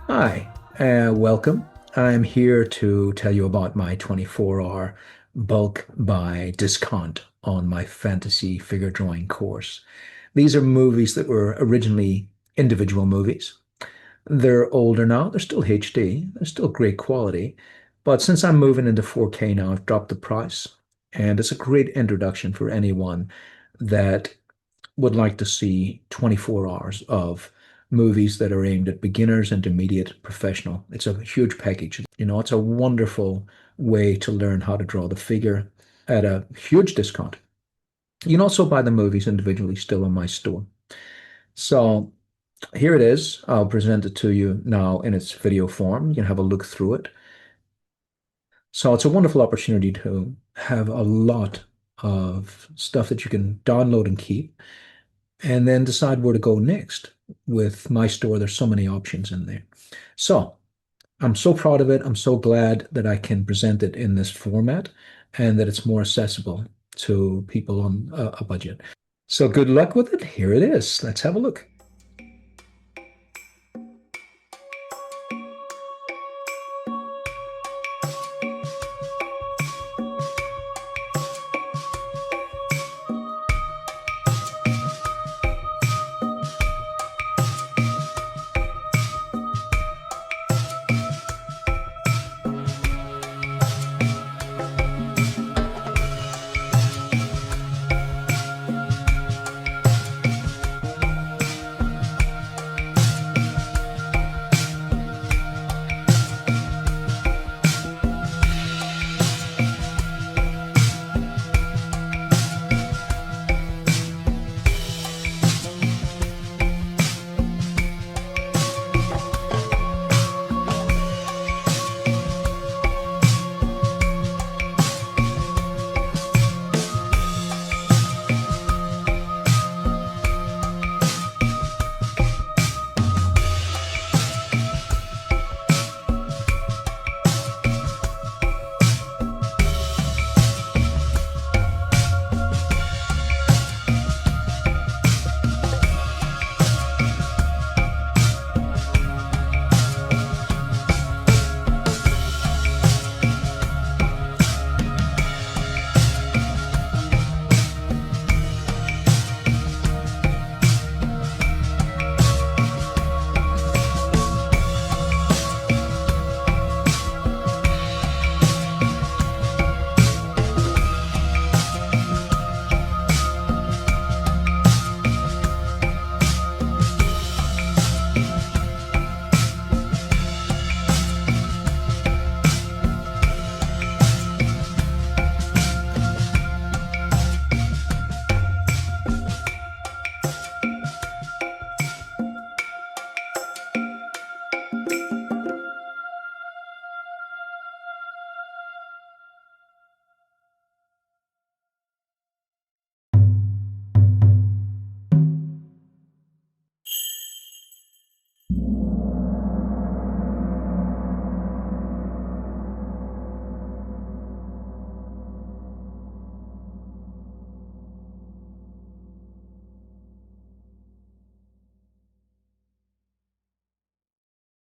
Hi, welcome. I'm here to tell you about my 24-hour bulk buy discount on my fantasy figure drawing course. These are movies that were originally individual movies. They're older now, they're still HD, they're still great quality, but since I'm moving into 4K now, I've dropped the price, and it's a great introduction for anyone that would like to see 24 hours of movies that are aimed at beginners, intermediate, professional. It's a huge package. It's a wonderful way to learn how to draw the figure at a huge discount. You can also buy the movies individually still in my store. So here it is. I'll present it to you now in its video form. You can have a look through it. So it's a wonderful opportunity to have a lot of stuff that you can download and keep, and then decide where to go next. With my store, there's so many options in there. So I'm so proud of it. I'm so glad that I can present it in this format and that it's more accessible to people on a budget. So good luck with it. Here it is. Let's have a look.